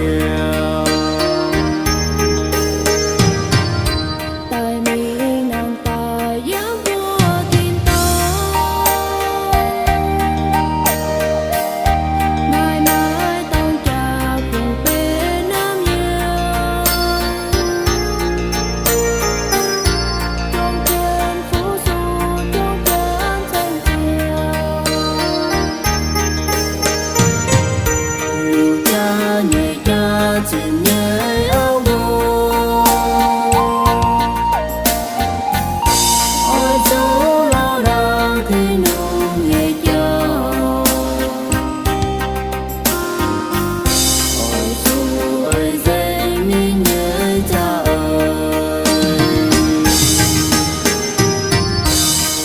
chiều. Tại mình nàng ta giấc vua tin ta, mãi mãi tông trà cùng bên Nam Nhiều. Trong trên phố du, trong trên thanh chiều, Yêu cha nhảy ca trên nhảy áo buồn. Ôi chú lo đang thì nung nhảy cha. Ôi chú ơi dậy mình nhảy cha ơi.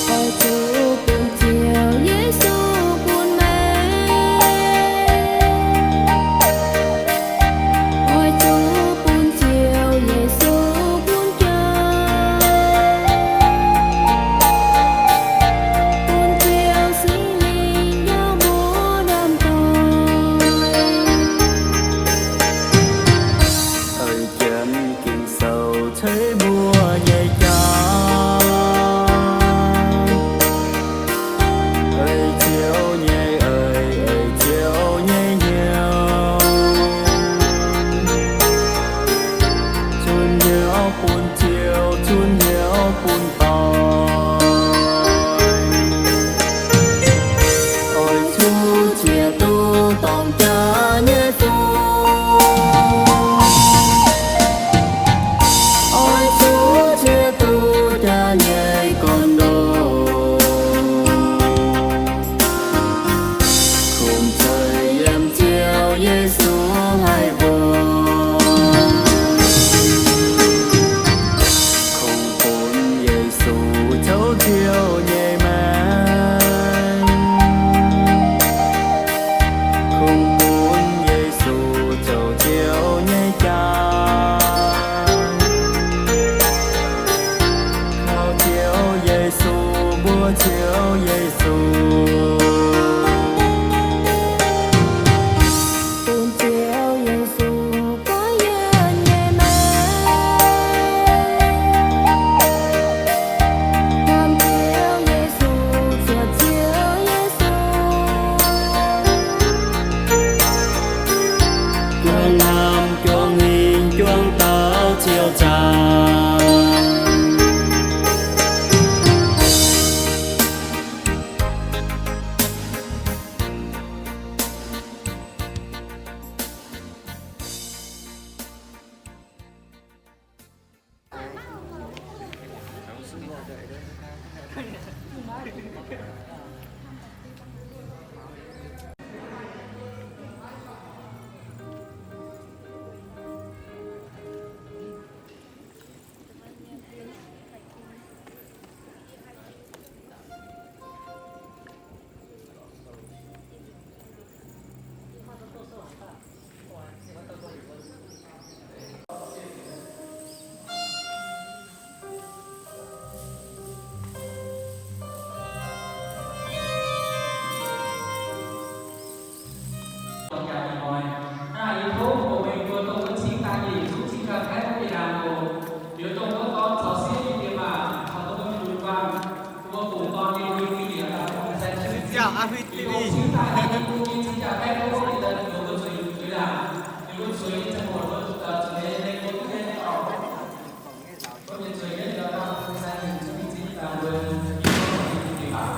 ôi chú buồn chiều Giêsu buồn mẹ, ôi chú buồn chiều Giêsu buồn cha, buồn chiều sinh linh nhớ bố đam tội. Ơi chân kinh sầu thấy mùa nhảy cha. Ơi chiều nhảy ơi chiều nhảy nhiều. Chun nhớ buồn chiều chun nhớ buồn tỏi. Ôi chú chia tu tòng cha nhé phu. Ôi chú chia tu cha nhé con đồ. Cùng trời em chiều Giêsu hai buồn. Không phun Giêsu cháu chiều nhẹ mang. Không phun Giêsu cháu chiều nhẹ cha. Khao chiều Giêsu búa chiều Giêsu. Buồn chiều Giêsu có yên nhẹ mẹ, nam chiều Giêsu chiều chiều Giêsu. Chuông nam chuông hình chuông tao chiều tràn. Yếu tố của mình vừa tổng vẫn chính ta nhỉ giúp chính là cái không bị làm đồ yếu tố các con giáo sĩ đi địa bàn và tôi vẫn đúng vang của cùng con đi vui vui địa là không phải dành cho chào Afid TV chính ta là những cô chính là cái không bị là nhiều con suy dưới là nhiều con suy trong một con suy lên con cái này ở con nhân suy lên là không phải dành cho chính là người những con đi địa bàn.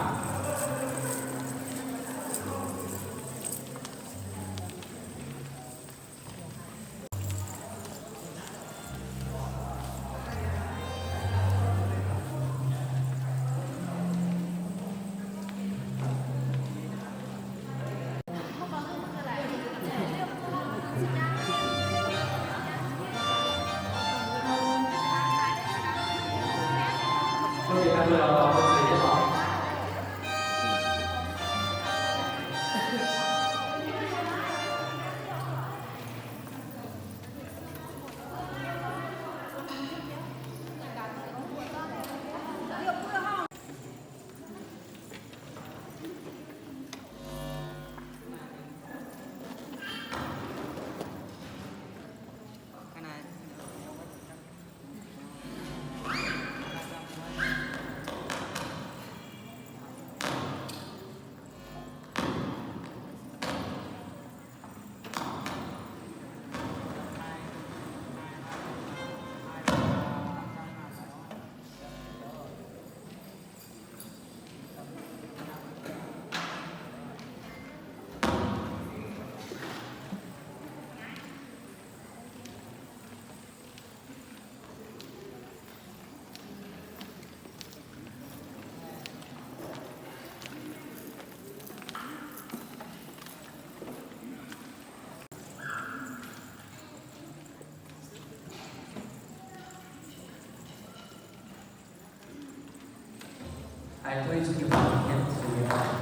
来推出一个影片资源。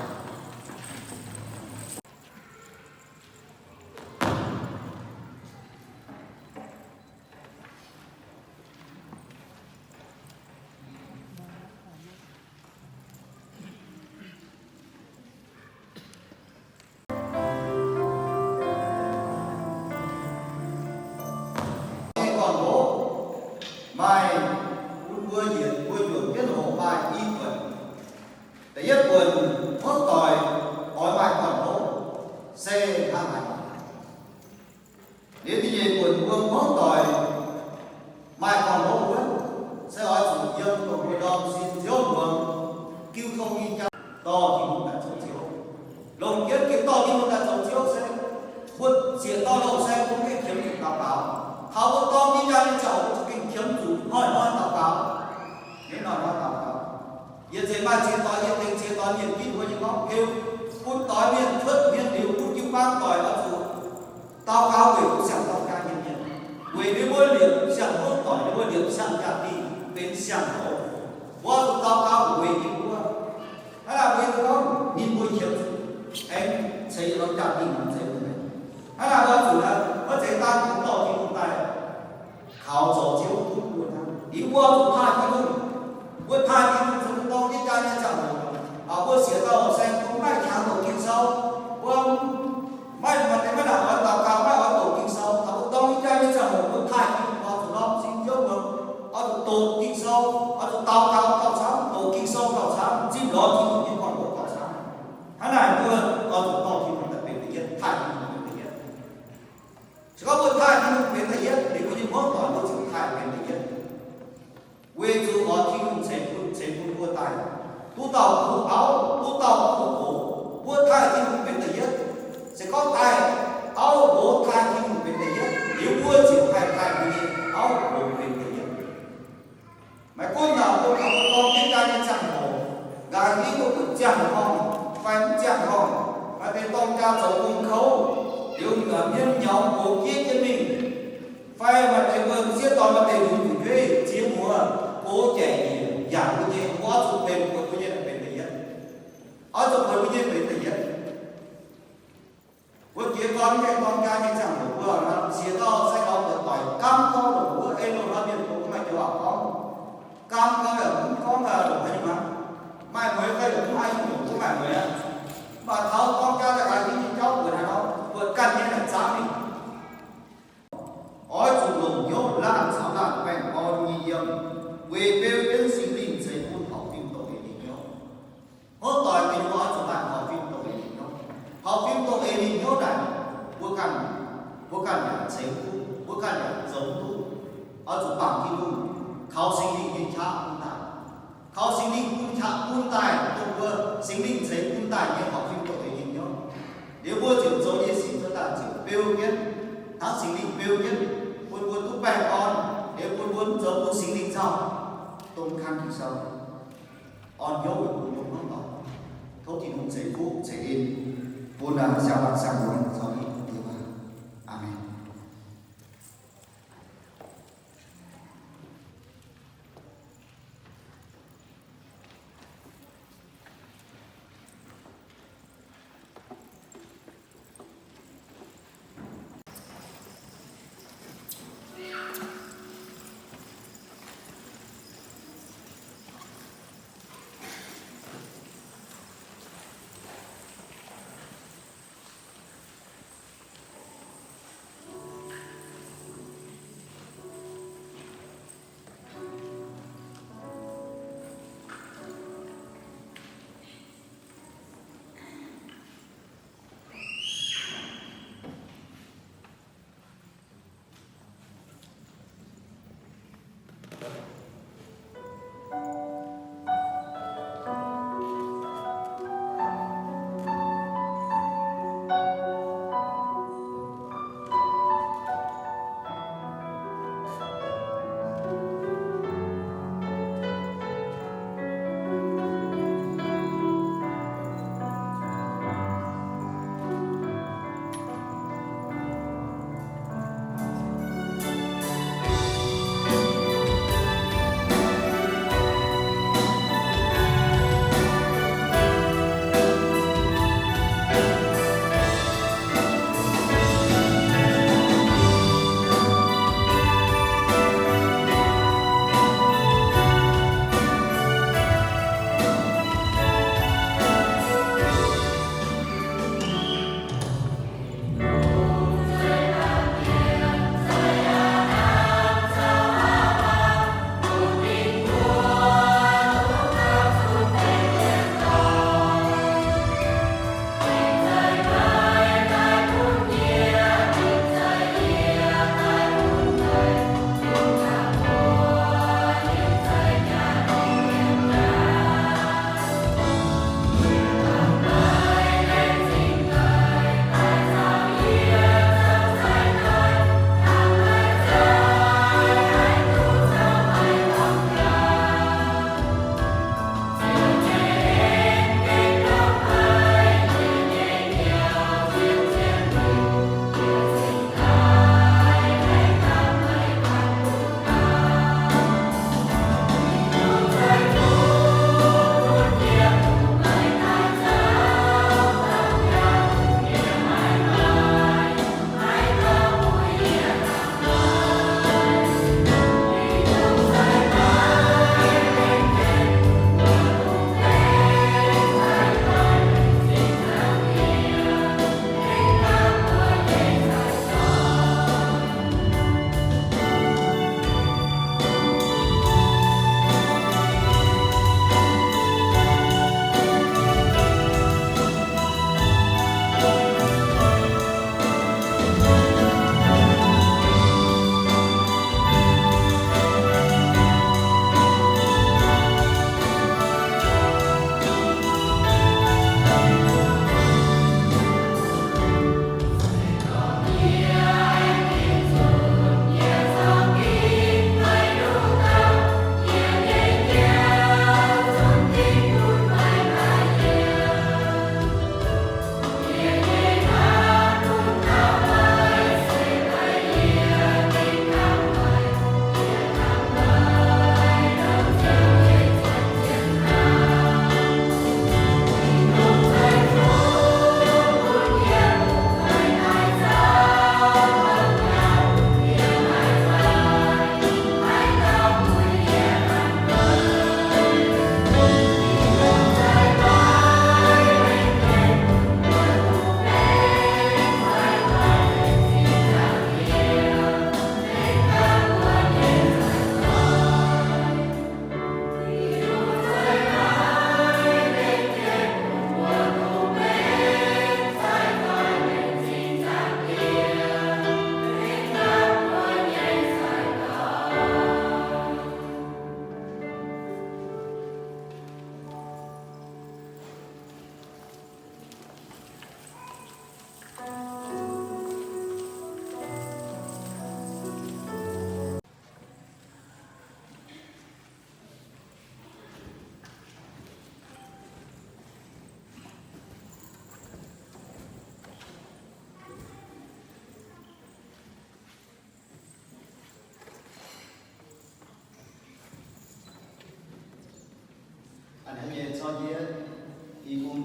Mai vừa diễn vừa chuẩn kết hộ bài y quần để nhất quần hốt tỏi hỏi bài còn hốt xe thang hành nếu thì về quần vương hốt tỏi mai còn hốt quên sẽ hỏi chủ dân của hội đồng xin thiếu vương kêu không y chăng to thì cũng đã chống chiếu lồng kết cái to thì cũng đã chống chiếu sẽ vượt diện to đầu xe cũng cái kiếm được báo cáo họ có to đi ra đến chậu kinh kiếm chủ hỏi báo cáo nếu nói báo cáo hiện giờ mà chiến toán hiện tình chiến toán hiện kinh của những góc kêu phút tối miền thất miền điều phút kim bang tỏi là chủ tao cao về cũng chẳng tao ca hiện hiện về đến mỗi điểm chẳng hốt tỏi đến mỗi điểm chẳng trả đi đến chẳng khổ qua tao cao của về những của hay là về đó nhìn vui kiếm em thấy nó trả đi mà thấy hay là có chủ là có thể ta cũng tỏ thì cũng tại khảo tổ chiếu cũng buồn thằng đi qua cũng hai cái luôn vừa hai cái luôn chúng tôi đi ra nhà chẳng rồi vừa xỉa tàu xanh cũng mai kháng tổ kinh sâu vừa mai mà cái nào ở tàu cao mai ở tổ kinh sâu tàu tôi đi ra nhà chẳng rồi vừa hai cái vào chủ đó xin chúc mừng ở tổ kinh sâu ở tàu cao tàu sáng tổ kinh sâu tàu sáng chim đó thì cũng như còn bộ tàu sáng hay là vừa ở tổ to thì mình đặc biệt là dân thay có một thai thì mình phải thấy để có những món toàn bộ sự thai phải thấy quê chú ở thì cũng sẽ vua tài tu tàu tu áo tu tàu tu cổ vua thai thì cũng phải thấy sẽ có thai áo bố thai thì cũng phải thấy nếu vua chịu thai thì áo bố phải thấy mà con nào con cái ca nhân chẳng hồ gà khí của cũng chẳng hòn phải chẳng hòn mà tên tông ca dầu cung khấu dùng ở nhân nhóm cổ kia cho mình phải mà để vườn giết toàn mà để dùng chủ thuê chiếm mùa cố trẻ gì giảm cái gì quá chụp bền của cái gì là bền đấy ở chụp bền cái gì bền đấy vừa kia con ca như chẳng được vừa là xía to sẽ có được tỏi cam to được vừa em nó biến của mày cho bảo con cam có là được hay mà mai mới phải được hai của mày mới á mà tháo con ca là cái gì cháu vừa nào vừa căn như là giá mình ói chủ lùng nhốt lan xáo lan quen con nhi dâm về bêu đến sinh linh xây hôn học phim tổ hệ đình nhốt hốt tỏi tình hóa cho bạn học phim tổ hệ đình nhốt học phim tổ hệ đình nhốt này vừa căn là xây hôn vừa căn là giống tu ở chủ bằng khi luôn khao sinh linh như cha quân tài khao sinh linh quân cha quân tài tu vừa sinh linh xây quân tài như học phim tổ hệ đình nhốt nếu vua trưởng dấu như xin cho ta chịu bêu nhất tháng sinh linh bêu nhất quân thúc bè con nếu quân giống quân sinh linh sau tôn khăn thì sau on dấu của quân không tỏ thấu thì cũng sẽ phúc sẽ in quân là sao bạn sang quân sau đi amen.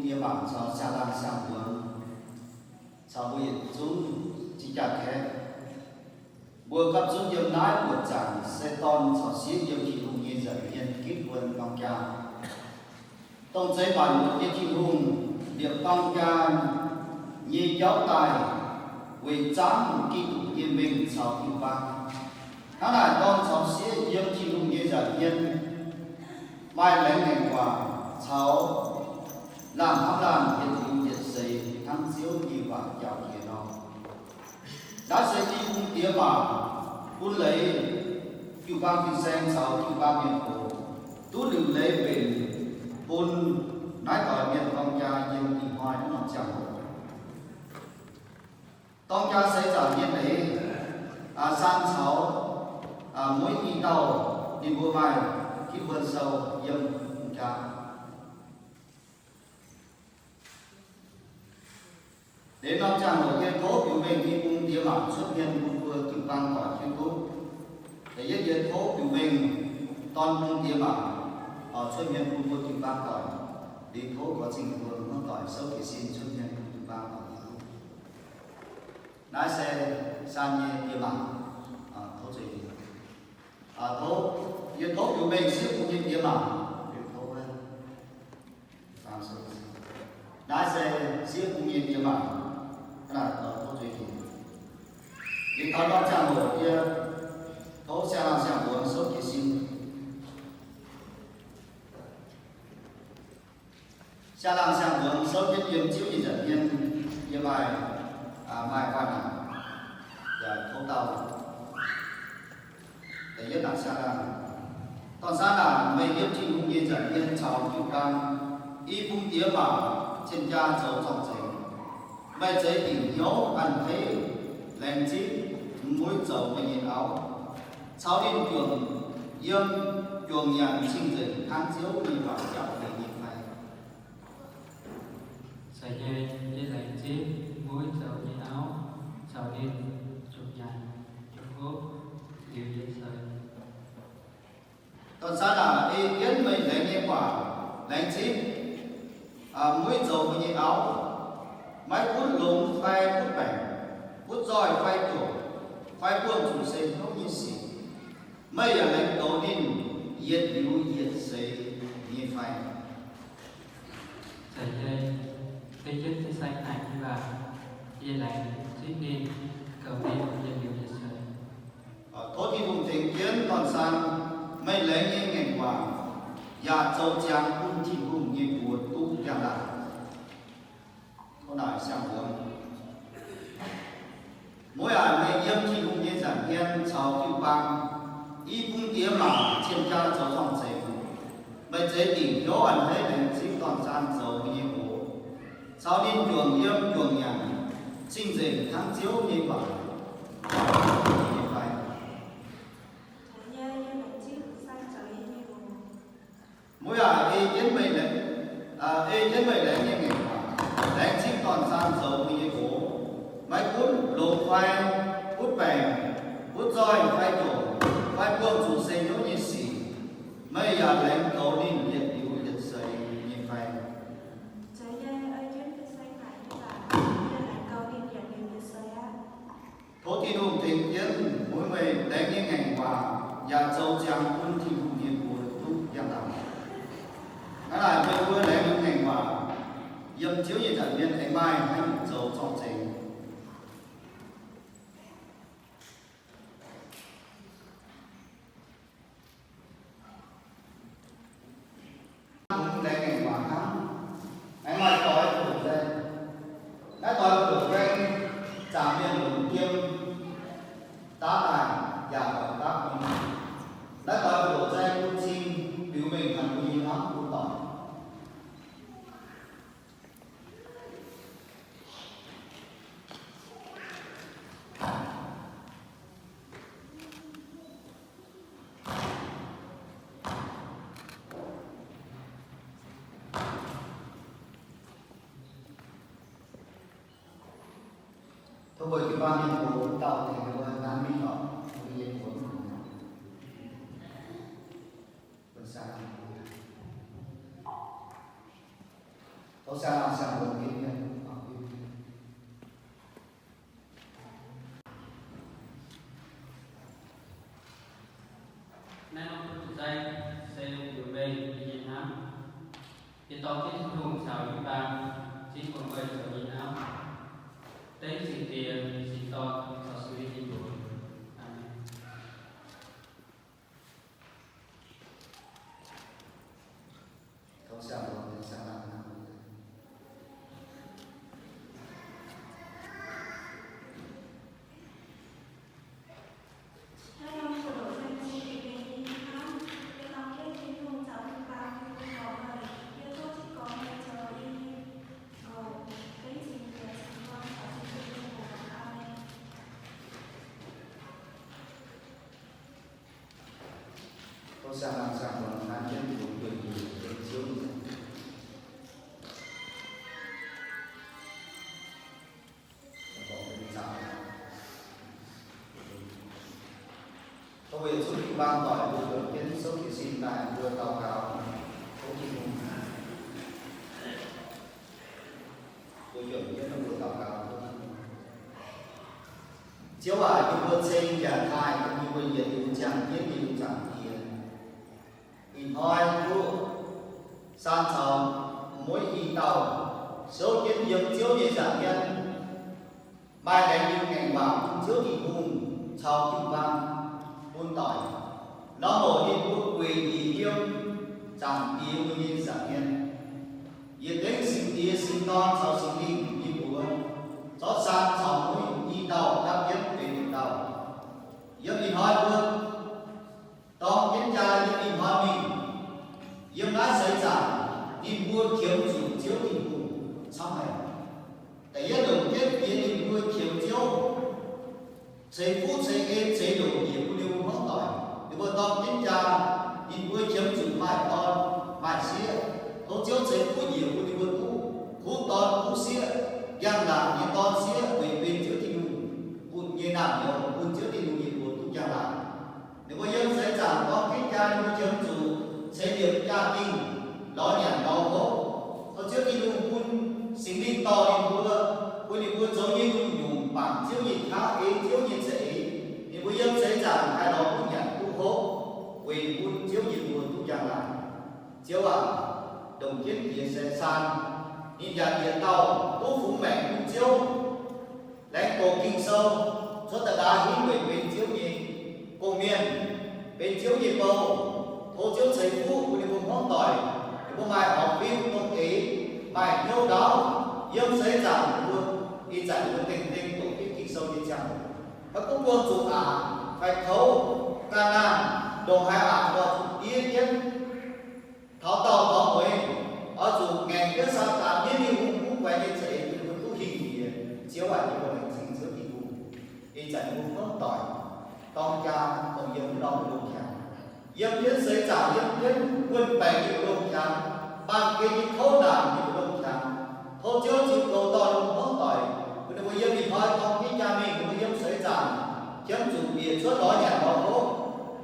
địa mạng cho xa lan sang buồn cho bùi chúng chỉ chặt khe bùa cấp chúng yếm nái bùa chẳng sẽ ton cho xiết yếm khi hùng như dẫn viên kết quân công cha tông giấy bản một cái khi hùng điệp công cha như giáo tài vì chán một kỳ tục yên bình sau khi băng hắn là con cháu xiết yếm khi hùng như dẫn viên mai lấy ngày quả cháu làm hấp làm hiện hữu nhiệt xây thăng chiếu như vàng giáo kia nó đã xây đi cung tía mà quân lấy cựu bang phi sen sau cựu bang miền cổ tú lưu lấy về quân nói tỏi miền con cha nhưng thì hoài nó làm chẳng con cha xây trả nhiên đấy san sáu mỗi khi tàu đi mua bài khi vườn sâu yếm con cha đến năm trang ở trên phố biểu bình khi cung tía mạng xuất hiện cung vừa cựu bang khỏi trên phố để nhất diện phố biểu bình toàn cung tía mạng ở xuất hiện cung vừa cựu bang khỏi đi phố có trình vừa nó tỏi sâu thì xin xuất hiện cung cựu bang khỏi lái xe san như tía mạng phố gì phố diện phố biểu bình xếp cung tía mạng phố lên lái xe xếp cung tía mạng là ở thôn duy trì thì có đó chẳng một kia thấu xe làm xe muốn số kỳ xin xe làm xe muốn số kết yếm chiếu thì dẫn nhiên như bài mai quan là và thấu tàu để nhất là xe làm còn xa là mấy yếm trình cũng như dẫn nhiên cháu cứu cam y phung tía bảo trên cha cháu trọng trình mày giấy tình hiếu ăn thế lành chí mũi dầu và nhìn áo cháu đi trường yếm trường nhàn sinh dịch tháng chiếu đi vào chào để nhìn phải sợi dây dây lành chí mũi dầu nhìn áo cháu đi trường nhàn trường hốt điều dây sợi còn sao là ý kiến mình lấy nghe quả lành chí mũi dầu và nhìn áo máy cút lúng phai cút bảnh cút roi phai kiểu phai buông chủ xây không như xỉ mây là lệnh cầu ninh nhiệt lưu nhiệt xây như phai sợi dây dây chết dây xanh này như là dây lạnh xích đi cầu đi dây lưu nhiệt sợi thốt thì vùng tình kiến còn sang mây lấy như ngành quả và châu trang cung thị vùng như buồn tu kèm lại nói sang hướng mỗi ngày yếm khi cũng như giảng thiên cháu cứu bang y cung tía mà trên cha cháu dòng dày bây giờ tỉnh hiếu ăn hết đến chính toàn gian dầu như bố cháu nên trường yếm trường nhàn sinh dình tháng chiếu như vậy mỗi ngày yếm mình đấy yếm mình đấy như ngày đánh chính toàn gian dầu như bố máy cút lột phai cút bèn cút roi phai tổ phai buông chủ xây nhỗ như xỉ mây đánh cầu đi liệt yếu liệt xây như phai thố thì đủ tình kiến mỗi mây đánh như ngành quả và châu trang quân thì hùng hiền của lúc giam đảm nó là mây vừa đánh như ngành quả yếm chiếu như giảng viên anh mai hay một dấu trọng trình đây ngày quả tháng anh mai tối của đây đã tối của đây trả viên một kiêm tá tài và hợp tác đã tối của đây cũng xin biểu mình thành quy lắm cũng tỏi thôi bởi cái ban nhân của tạo thành cái ban minh họ cái nhân của mình vẫn xa thôi xa danh xe biểu bê nhìn hám thì tao kết thúc chào những bạn chính còn quay trở nhìn hám tên xin tiền xin to cho sự đi của Amen. Không sao đâu, mình sẽ làm nào. Hai năm của đội thanh niên thì về đi khám, cái lòng kết thiên hôn cháu thứ ba thì cũng có vậy, yêu thôi chỉ có ngày chờ đi cầu, cái gì về chỉ con cháu chỉ yêu của Amen. Không sao làm sao mà nan nhân của quyền gì để chiếu như có cái sao có về số đi ban tỏi vừa được kiến số thì xin tại vừa tàu cáo số thì cùng tôi chuẩn nhất là vừa tàu cáo chiếu bài cái vượt sinh giả thai cũng như bây giờ thì chẳng biết thì chẳng tiền in hoi thu san sòng mỗi khi tàu số kiến dựng chiếu như giả nhân mai đánh như ngày vào chiếu thì hùng sau kim vang buôn tỏi nó một đi quốc quỳ gì yêu chẳng yêu như giả nhân nhiệt đến sinh tía sinh con sau sinh linh đi búa gió san sòng mỗi đi tàu đáp nhất về đường tàu yêu in hoi luôn tóm kiến tra như in hoi mình yêu ngã sấy giả đi mua kiếm chủ chiếu thì hùng sau này tại yết đồng kết biến đi mua kiếm chiếu xây phút xây êm xây đồ nhiều của điều hướng tỏi để vừa tóm kiến tra đi mua kiếm chủ mãi con mãi xía thô chiếu xây phút nhiều của điều vừa phút con phút xía giang làm như con xía về bên chứa thì hùng hụt như làm nhiều hụt chứa thì hùng nhiều của tu giang làm nếu có dân xây giả có kiến tra đi mua kiếm chủ xây điểm gia đình lo nhàn đau khổ có trước khi dùng quân sinh linh to đi mưa quân đi mưa giống như dùng bảng chiếu nhìn khá ý chiếu nhìn sẽ thì bây giờ sẽ giảm hai đó quân nhàn tu khổ vì quân chiếu nhìn mưa tu giang lại chiếu à đồng kiến tiền sẽ san nhìn nhà tiền tàu tu phú mẹ quân chiếu lãnh cổ kinh sâu số ta đá hiến về bên chiếu nhìn cô miền bên chiếu nhìn bầu thô chiếu xây phú của địa vùng hoang tỏi để có mai học viên công ý bài nêu đó dân xây giảm luôn đi giải luôn tình tình tổ chức kinh sâu đi chẳng và cũng luôn chủ phải khấu ca nam đồng hai và yên nhiên tháo tàu tháo mới ở chủ ngành cái sao cả nhiên đi cũng quay lên sẽ cũng hình gì chiếu ảnh như vậy sinh giữa đi vùng đi giải vùng hoang tỏi con cha còn dân đó luôn chẳng dân kiến xây trả dân kiến quân bày như đồng chẳng ban kia như thấu đàn như đồng chẳng thấu chiếu chịu cầu tỏi đồng hóng tỏi 근데 뭐 여기 봐 동기자미 그 염 세자 점주 비에 저도 nhà đó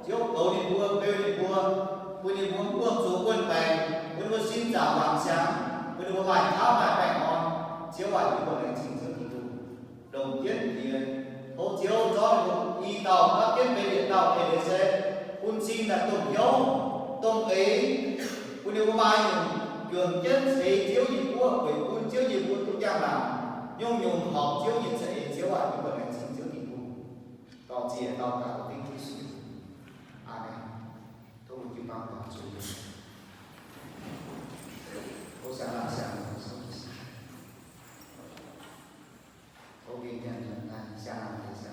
chiếu cầu đi mua bêu đi mua quân đi mua quân chủ quân bè quân mua xin chào vàng sáng quân mua bài tháo bài bè ngon chiếu bài như quân này chỉnh sửa thị trường đồng kiến thì thấu chiếu cho đi tàu các kiến về điện tàu EDC quân xin là tổng hiếu tổng ý quân đi mua bài trường kiến thì chiếu gì mua về quân chiếu gì mua cũng giang làm nhung học chiếu nhìn sẽ chiếu lại những vấn đề chính chiếu tình huống tỏ chỉ tỏ cả của tinh khí sự Amen tôi muốn kêu bằng vào chủ đề tôi sẽ làm sao tôi ghi nhận là sẽ làm thế sao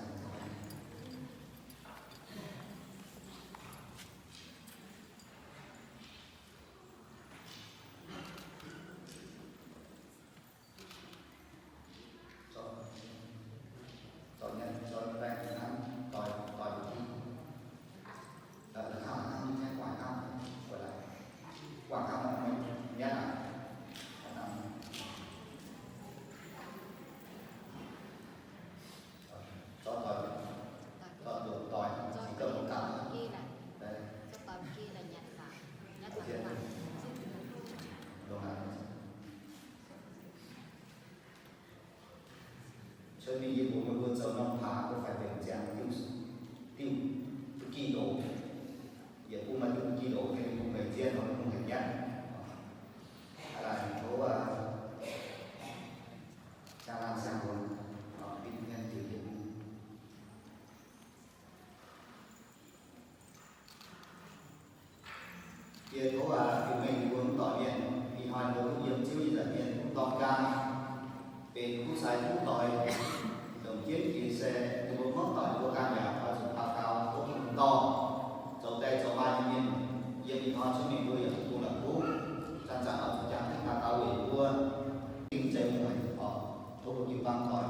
cho nên nhiệm vụ mà vượt sâu năm phá có phải về dạng tiêu kỳ độ giờ cũng mà chúng kia cố thì mình muốn tỏi miền vì hỏi được nhiều chiếu gì là miền cũng to ca bên cũng sai cũng tỏi đồng kiến thì sẽ từ một món tỏi của ca nhà và sự cao cao cũng to trong đây cho ba nhân viên yên đi hỏi cho mình vui ở cũng là cũ trang trạng ở trang thì cao cao để vua kinh tế người họ thu được nhiều băng tỏi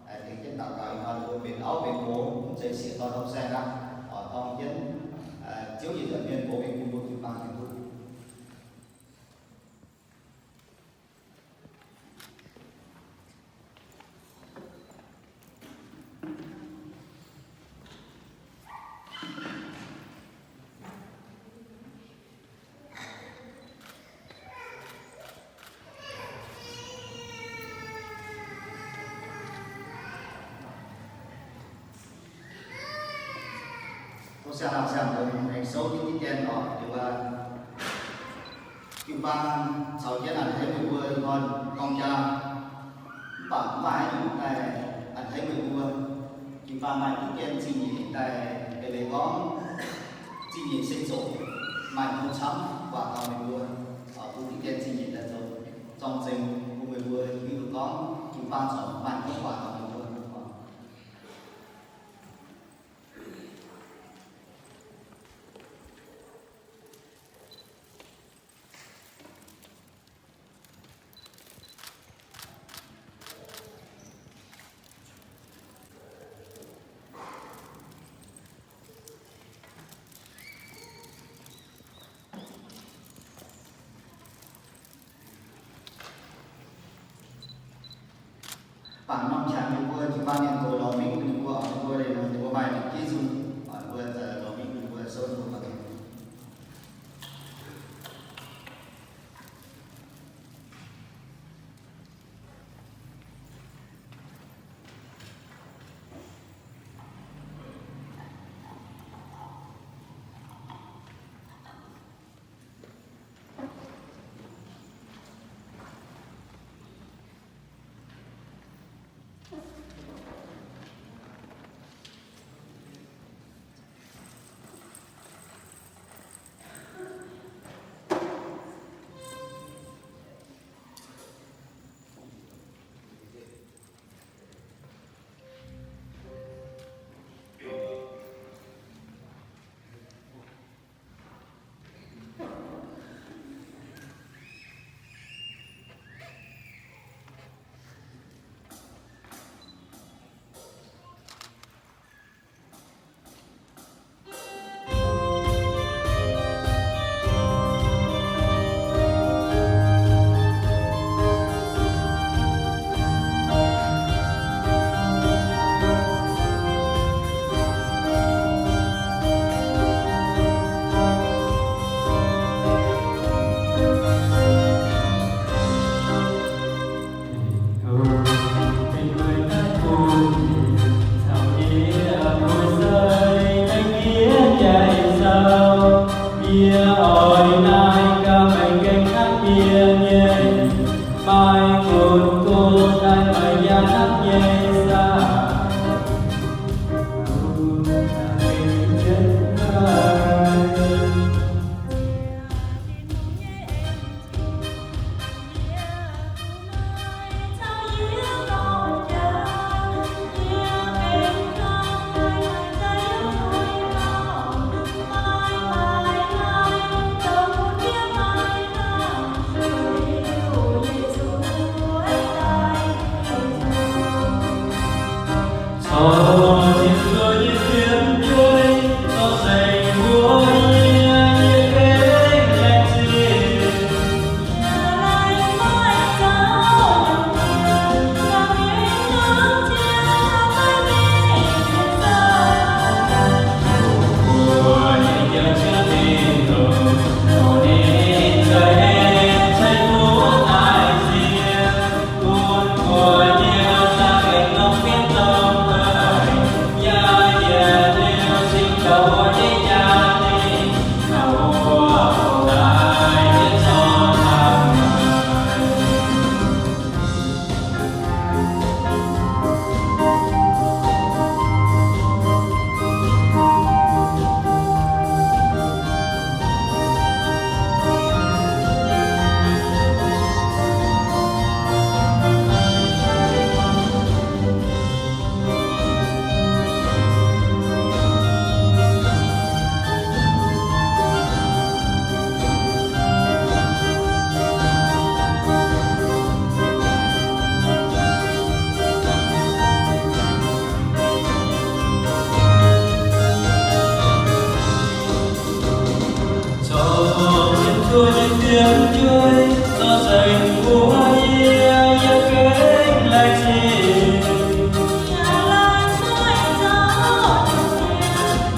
thì cái tạo cao họ được biển áo biển bố cũng sẽ xịt to trong xe ra họ to kiến chiếu gì là miền của mình cũng một nhiều băng thì thôi. Sẽ làm được thành số những cái tên đó thì là kim ban sau cái là thấy người vua con cha bản phải những này anh thấy người vua kim ban mai những cái gì nhỉ tại để có gì nhỉ sinh sống mai không chấm và còn người vua ở khu những cái gì nhỉ là trong rừng của người vua khi có kim ban sống mai không quả còn người vua. Bản năm tràng thì vua chỉ ban niệm tổ đó mình vua ở vua đây là vua bài kỹ dung ở vua giờ đó mình vua sơn vua cái Hãy subscribe cho kênh Ghiền Mì Gõ để không bỏ lỡ sương chuối gió dành mùa ye ye kênh lại chiều nhà lại mãi gió trong kia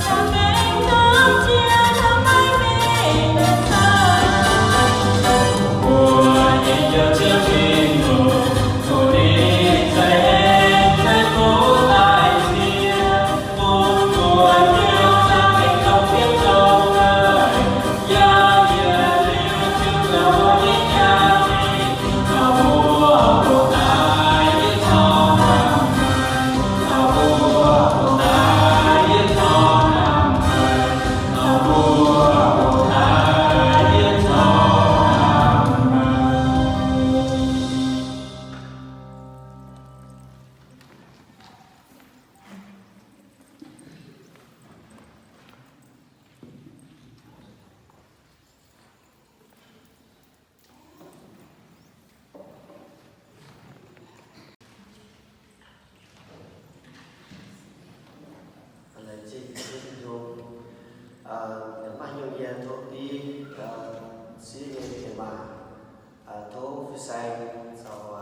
làm em thắm chia làm mãi mình xa mùa nhẹ nhàng chưa kinh ngộ cô đi dài em dài phố ai chia một mùa yêu ta mình không biết đâu đời ya ya liu chưa đâu đi nhà đi nào mùa ai biết cho nào nào mùa ai biết cho nào mùa ai biết cho là chị dùng những bao nhiêu giờ thuốc đi xí thì mà thuốc phía xanh sau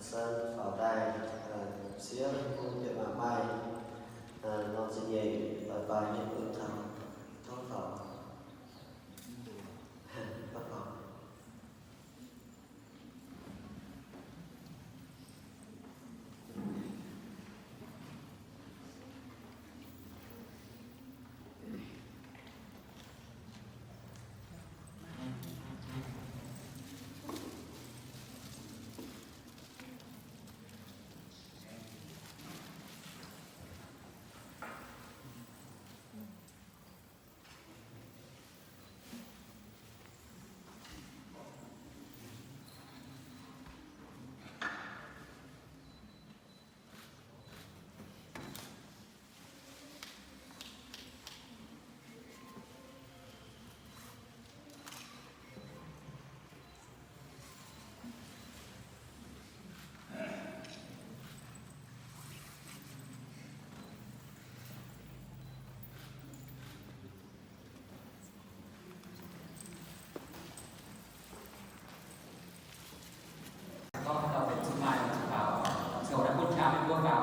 sơn vào đây xí cũng như mà mai nó sẽ nhẹ và bài những bước thầm thuốc vào bắt vàoก็เราเป็นชุดใหม่ชุดขาวเสือและคนขาวเป็นตัวขาว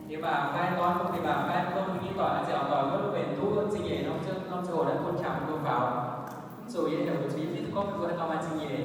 thì bà vai con thì bà vai con nghĩ tỏi dẻo tỏi mất bền thu chi nhẹ nó chỗ đấy con chạm con vào rồi ấy là trí thì có cái con mà chi nhẹ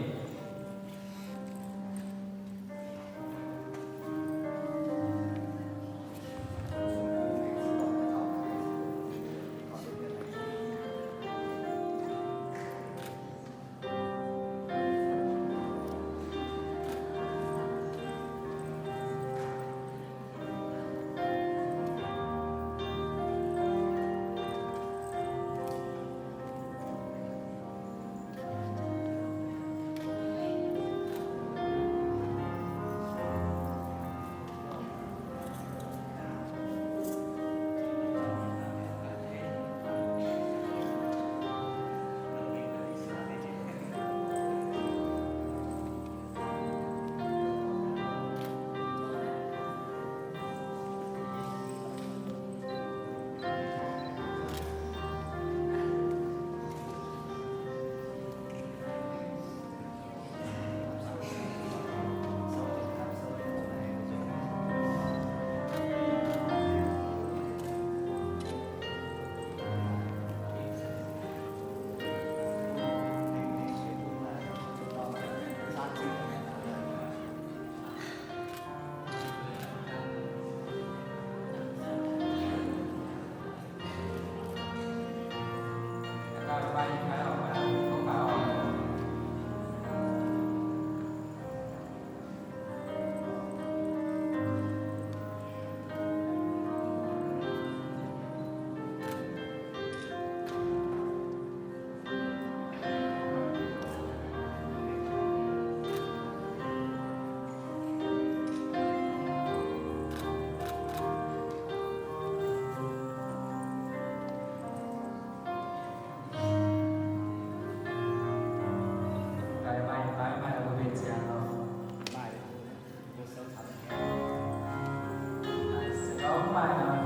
bài nào.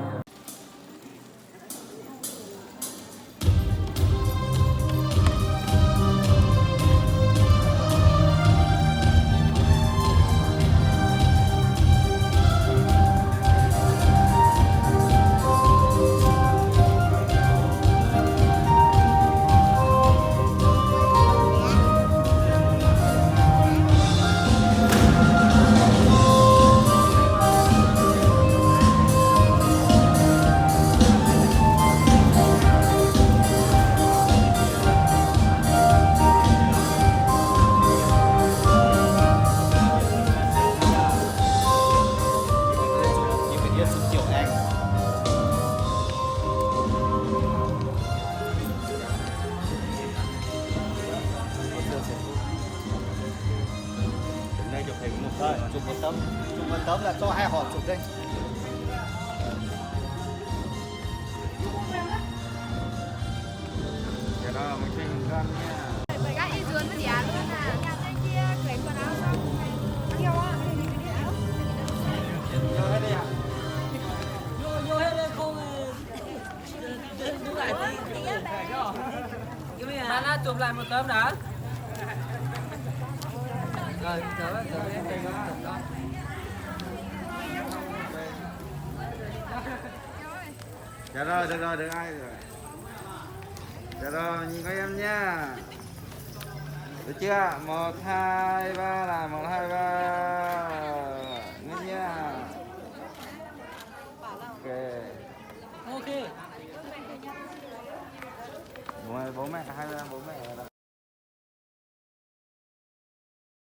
Rồi, chụp một tấm là cho hai họ chụp đây. Cái đó mình xin con nha. Bởi các y dướn với giá luôn à. Nhà trên kia lấy quần áo xong. Nhiều á. Vô hết đi ạ. Vô hết đây không đứng lại thì Nana chụp lại một tấm đã. Rồi, chờ em đây đó. Dạ rồi, được ai rồi. Dạ rồi, nhìn coi em nha. Được chưa? 1, 2, 3 là 1, 2, 3.